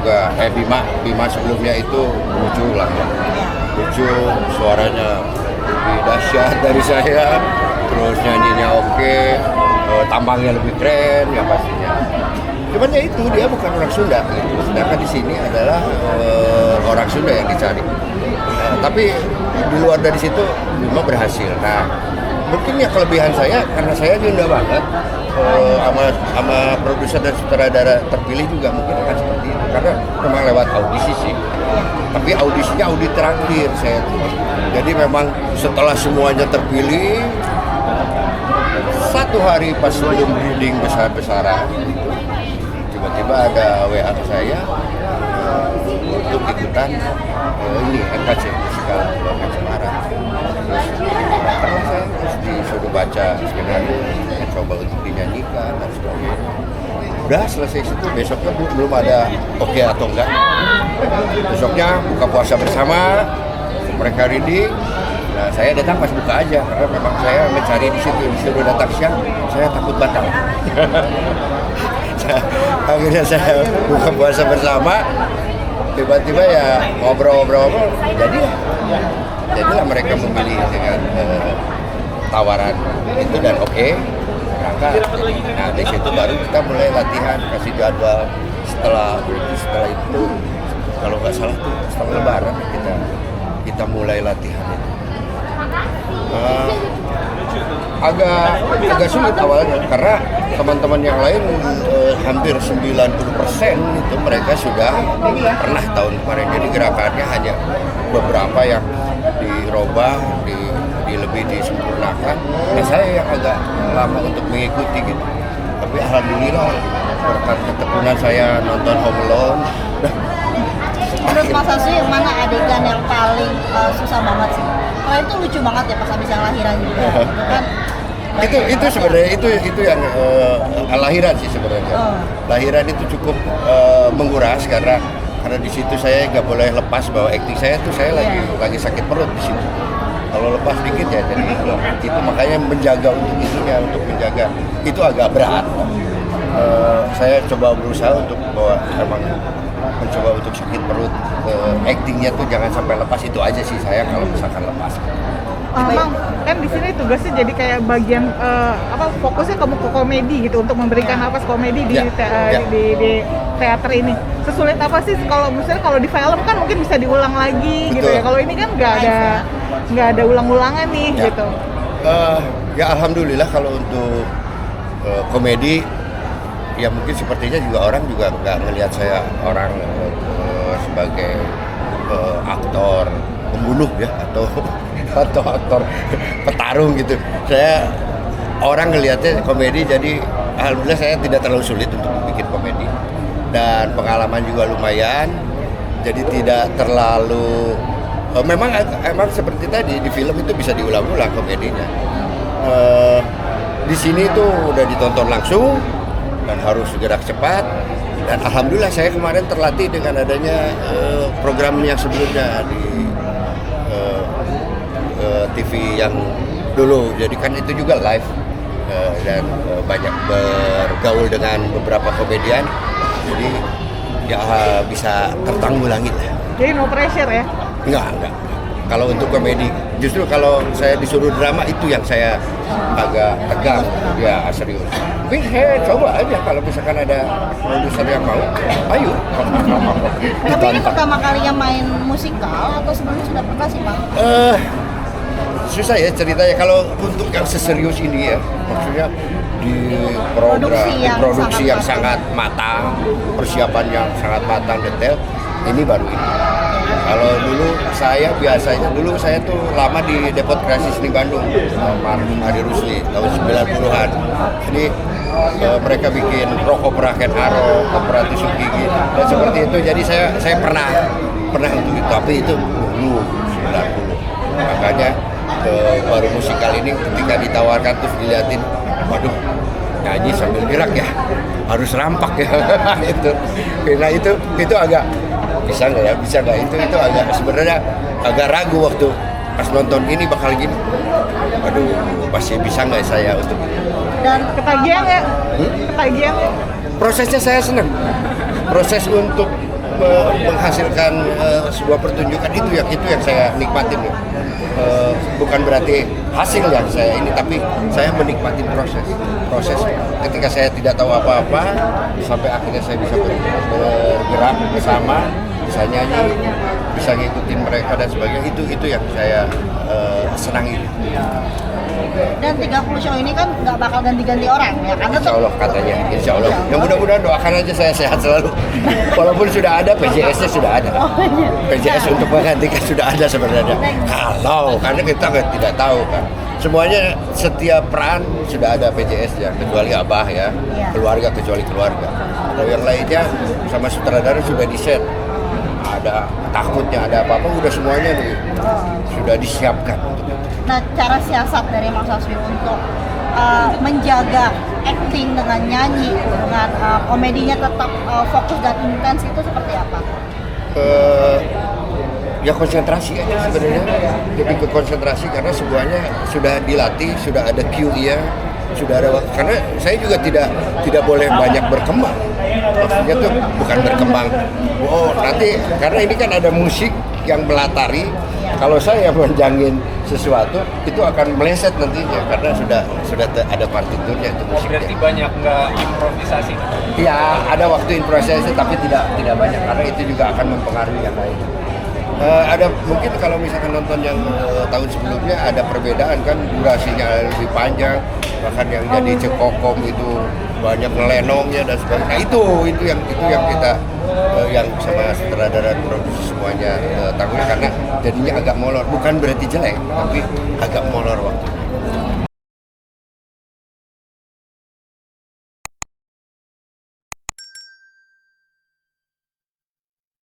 juga Bima sebelumnya itu lucu lah ya. Lucu, suaranya lebih dahsyat dari saya, terus nyanyinya oke, tampangnya lebih keren ya pastinya. Cuman ya itu dia bukan orang Sunda gitu. Sedangkan di sini adalah orang Sunda yang dicari. Tapi di luar dari situ Bima berhasil. Nah, mungkin ya kelebihan saya karena saya Sunda banget sama produser dan sutradara terpilih juga mungkin akan seperti itu karena memang lewat audisi sih. Tapi audisinya audit terakhir saya tuh. Jadi memang setelah semuanya terpilih, satu hari pas sebelum reading besar-besaran, tiba-tiba ada WA ke saya untuk ikutan ini MKC Musical Loket Semarang. Terus saya disuruh baca skenario, coba untuk dinyanyikan dan sebagainya. Udah selesai situ, besoknya belum ada oke atau enggak. Besoknya buka puasa bersama, mereka reading. Nah, saya datang pas buka aja karena memang saya mencari di situ, disuruh datang siang, saya takut batal. Akhirnya saya buka puasa bersama, tiba-tiba ya ngobrol-ngobrol, jadilah mereka memilih dengan tawaran itu dan oke. Nah, dari situ baru kita mulai latihan, kasih jadwal. Setelah itu kalau nggak salah tuh setelah Lebaran kita mulai latihan itu. Agak sulit awalnya karena teman-teman yang lain hampir 90% itu mereka sudah pernah tahun kemarin. Jadi gerakannya hanya beberapa yang dirubah, lebih disempurnakan. Nah, saya yang agak lama untuk mengikuti gitu. Tapi alhamdulillah berkat ketekunan saya nonton Home Alone. Menurut Mas Asri, mana adegan yang paling susah banget sih? Kalau itu lucu banget ya pas habis yang lahiran juga. Itu sebenarnya itu yang lahiran sih sebenarnya. Lahiran itu cukup menguras karena di situ saya nggak boleh lepas bahwa akting saya tuh saya lagi sakit perut di situ. Kalau lepas dikit ya jadi itu makanya menjaga untuk itunya, untuk menjaga itu agak berat. Saya coba berusaha untuk bahwa emang mencoba untuk sakit perut, aktingnya tuh jangan sampai lepas, itu aja sih saya kalau misalkan lepas. Emang kan di sini tugasnya jadi kayak bagian fokusnya ke komedi gitu untuk memberikan nafas komedi di teater ini. Sesulit apa sih kalau misalnya kalau di film kan mungkin bisa diulang lagi. Betul. Gitu ya. Kalau ini kan nggak ada ulang-ulangan nih gitu. Ya alhamdulillah kalau untuk komedi ya mungkin sepertinya juga orang juga nggak ngelihat saya orang sebagai aktor pembunuh ya atau aktor petarung gitu. Saya orang ngelihatnya komedi, jadi alhamdulillah saya tidak terlalu sulit untuk bikin komedi dan pengalaman juga lumayan, jadi tidak terlalu memang seperti tadi di film itu bisa diulang-ulang komedinya. Di sini tuh udah ditonton langsung dan harus gerak cepat, dan alhamdulillah saya kemarin terlatih dengan adanya program yang sebelumnya di TV yang dulu, jadi kan itu juga live dan banyak bergaul dengan beberapa komedian, jadi ya bisa tertanggulangi lah. Jadi no pressure ya? Enggak. Kalau untuk komedi, justru kalau saya disuruh drama itu yang saya agak tegang, ya serius. Tapi saya coba aja kalau misalkan ada produser yang mau, ayo. Tapi ini pertama kalinya main musikal atau sebelumnya sudah pernah sih, Bang? Susah ya ceritanya kalau untuk yang seserius ini ya, maksudnya di produksi yang sangat matang, persiapan yang sangat matang, detail, ini baru ini. Kalau dulu saya tuh lama di Depot Kreasi Seni Bandung, almarhum Adi Rusli tahun 90-an. Jadi mereka bikin rock opera Ken Arok, opera Tisuki gitu. Dan seperti itu, jadi saya pernah untuk itu, tapi itu dulu 90. Makanya baru musikal ini ketika ditawarkan terus diliatin, waduh, nyanyi sambil gerak ya, harus rampak ya. Nah itu agak bisa nggak itu agak sebenarnya agak ragu waktu pas nonton ini bakal gini, waduh pasti bisa nggak saya untuk dan ketagihan nggak? Ketagihan. Prosesnya saya senang, proses untuk menghasilkan sebuah pertunjukan itu yang saya nikmatin ya. Bukan berarti hasil yang saya ini, tapi saya menikmati proses ketika saya tidak tahu apa-apa sampai akhirnya saya bisa bergerak bersama, bisa nyanyi, bisa ngikutin mereka dan sebagainya. Itu yang saya senangi. Dan 30 show ini kan nggak bakal ganti-ganti orang ya, karena Insya Allah katanya, Insya Allah. Yang mudah-mudahan doakan aja saya sehat selalu. Walaupun sudah ada PJS-nya sudah ada. PJS untuk menggantikan sudah ada sebenarnya. Kalau karena kita tidak tahu kan. Semuanya setiap peran sudah ada PJS-nya kecuali Abah ya, keluarga kecuali keluarga. Kalau yang lainnya sama sutradara sudah di-set. Ada takutnya ada apa-apa udah semuanya sudah disiapkan untuk itu. Nah, cara siasat dari Mas Hasbi untuk menjaga acting dengan nyanyi, dengan komedinya tetap fokus dan intens itu seperti apa? Ya konsentrasi aja sebenarnya, lebih ke konsentrasi karena semuanya sudah dilatih, sudah ada cue-nya, sudah ada karena saya juga tidak boleh banyak berkembang. Maksudnya tuh bukan berkembang. Nanti karena ini kan ada musik yang melatari. Kalau saya menjangin sesuatu itu akan meleset nantinya karena sudah ada partiturnya itu musiknya. Berarti banyak nggak improvisasi? Ya ada waktu improvisasi tapi tidak banyak karena itu juga akan mempengaruhi yang lain. Ada mungkin kalau misalkan nonton yang tahun sebelumnya ada perbedaan kan durasinya lebih panjang, bahkan yang jadi cekokom itu banyak ngelenongnya dan sebagainya. Itu yang kita yang sama sutradara produksi semuanya tanggung karena jadinya agak molor, bukan berarti jelek tapi agak molor waktunya.